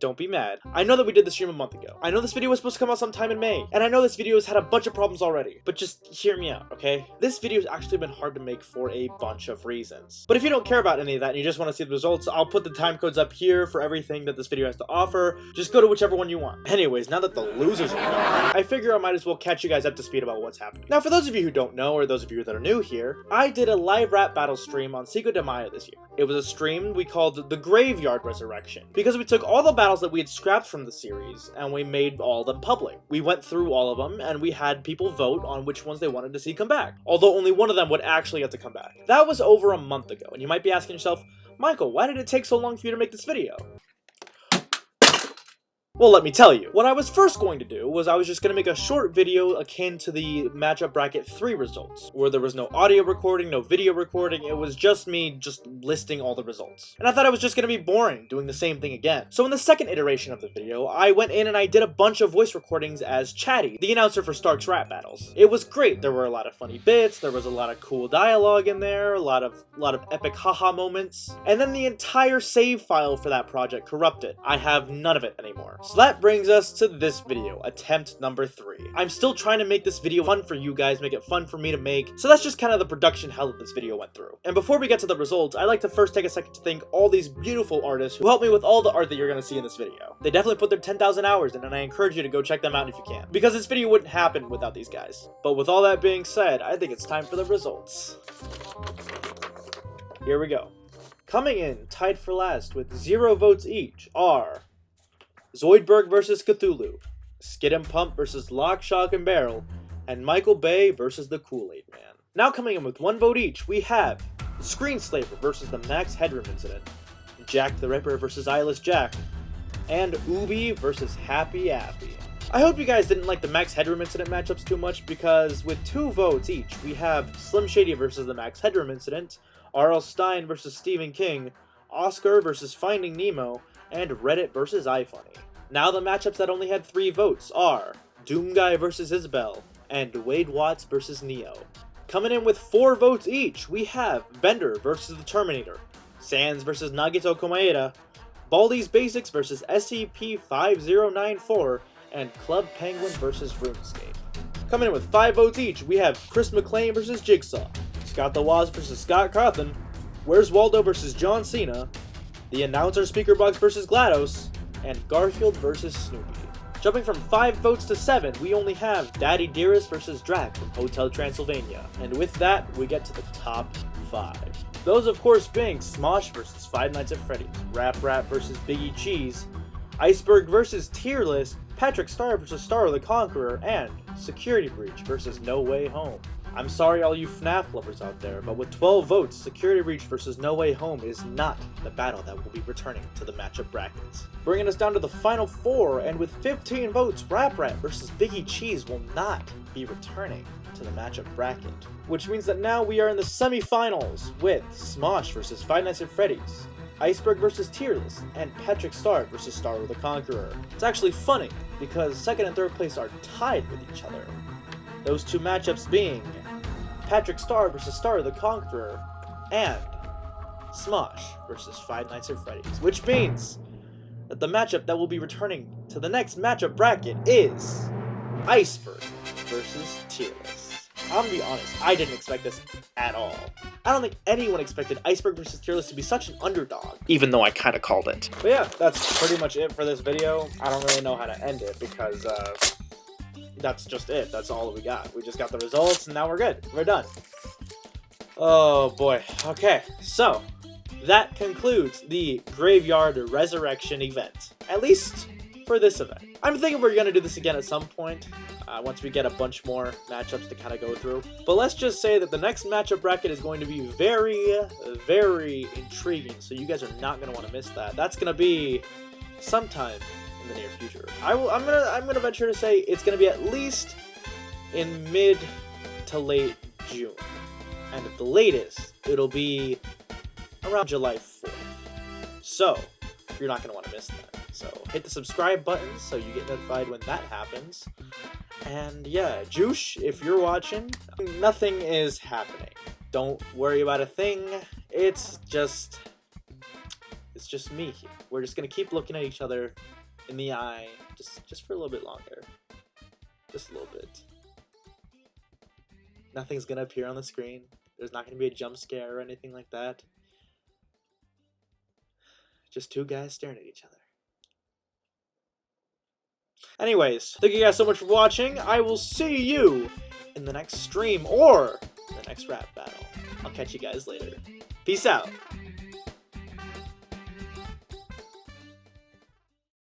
don't be mad. I know that we did the stream a month ago. I know this video was supposed to come out sometime in May, and I know this video has had a bunch of problems already, but just hear me out, okay? This video has actually been hard to make for a bunch of reasons. But if you don't care about any of that and you just want to see the results, I'll put the time codes up here for everything that this video has to offer. Just go to whichever one you want. Anyways, now that the losers are gone, I figure I might as well catch you guys up to speed about what's happening. Now, for those of you who don't know, or those of you that are new here, I did a live rap battle stream on Cinco De Mayo this year. It was a stream we called the Graveyard Resurrection, because we took all the battles that we had scrapped from the series and we made all of them public. We went through all of them and we had people vote on which ones they wanted to see come back, although only one of them would actually get to come back. That was over a month ago, and you might be asking yourself, Michael, why did it take so long for you to make this video? Well, let me tell you. What I was first going to do was I was just going to make a short video akin to the matchup bracket 3 results, where there was no audio recording, no video recording, it was just me just listing all the results. And I thought it was just going to be boring, doing the same thing again. So in the second iteration of the video, I went in and I did a bunch of voice recordings as Chatty, the announcer for Stark's rap battles. It was great. There were a lot of funny bits, there was a lot of cool dialogue in there, a lot of epic haha moments, and then the entire save file for that project corrupted. I have none of it anymore. So that brings us to this video, attempt number 3. I'm still trying to make this video fun for you guys, make it fun for me to make, so that's just kind of the production hell that this video went through. And before we get to the results, I'd like to first take a second to thank all these beautiful artists who helped me with all the art that you're going to see in this video. They definitely put their 10,000 hours in, and I encourage you to go check them out if you can, because this video wouldn't happen without these guys. But with all that being said, I think it's time for the results. Here we go. Coming in tied for last with 0 votes each are Zoidberg versus Cthulhu, Skid and Pump versus Lock, Shock, and Barrel, and Michael Bay versus the Kool-Aid Man. Now coming in with 1 vote each, we have the Screenslaver versus the Max Headroom Incident, Jack the Ripper versus Eyeless Jack, and Ubi versus Happy Appy. I hope you guys didn't like the Max Headroom Incident matchups too much, because with 2 votes each, we have Slim Shady versus the Max Headroom Incident, R.L. Stein versus Stephen King, Oscar versus Finding Nemo, and Reddit versus iFunny. Now the matchups that only had 3 votes are Doomguy versus Isabel, and Wade Watts versus Neo. Coming in with 4 votes each, we have Bender versus the Terminator, Sans versus Nagito Komaeda, Baldi's Basics versus SCP-5094, and Club Penguin versus RuneScape. Coming in with 5 votes each, we have Chris McClain versus Jigsaw, Scott the Woz versus Scott Cawthon, Where's Waldo versus John Cena, the Announcer Speaker Box versus GLaDOS, and Garfield versus Snoopy. Jumping from 5 votes to 7, we only have Daddy Dearest versus Drac from Hotel Transylvania. And with that, we get to the top 5. Those of course being Smosh versus Five Nights at Freddy's, Rap versus Biggie Cheese, Iceberg versus Tearless, Patrick Star versus Star the Conqueror, and Security Breach versus No Way Home. I'm sorry all you FNAF lovers out there, but with 12 votes, Security Breach versus No Way Home is not the battle that will be returning to the matchup brackets. Bringing us down to the final 4, and with 15 votes, Rap versus Biggie Cheese will not be returning to the matchup bracket. Which means that now we are in the semi-finals with Smosh versus Five Nights at Freddy's, Iceberg versus Tearless, and Patrick Star versus Star the Conqueror. It's actually funny, because 2nd and 3rd place are tied with each other. Those 2 matchups being Patrick Star versus Star the Conqueror, and Smosh versus Five Nights at Freddy's, which means that the matchup that will be returning to the next matchup bracket is Iceberg versus Tearless. I'm gonna be honest, I didn't expect this at all. I don't think anyone expected Iceberg versus Tearless to be such an underdog, even though I kinda called it. But yeah, that's pretty much it for this video. I don't really know how to end it, because that's just it. That's all we got. We just got the results, and now we're good. We're done. Oh boy. Okay, so that concludes the Graveyard Resurrection event. At least for this event. I'm thinking we're gonna do this again at some point, once we get a bunch more matchups to kind of go through. But let's just say that the next matchup bracket is going to be very, very intriguing, so you guys are not gonna want to miss that. That's gonna be sometime in the near future. I'm gonna venture to say it's gonna be at least in mid to late June, and at the latest it'll be around July 4th. So you're not gonna want to miss that. So hit the subscribe button so you get notified when that happens. And yeah, Juice, if you're watching, nothing is happening. Don't worry about a thing. It's just It's just me here. We're just gonna keep looking at each other in the eye, just for a little bit longer. Just a little bit. Nothing's gonna appear on the screen. There's not gonna be a jump scare or anything like that. Just two guys staring at each other. Anyways, thank you guys so much for watching. I will see you in the next stream or the next rap battle. I'll catch you guys later. Peace out.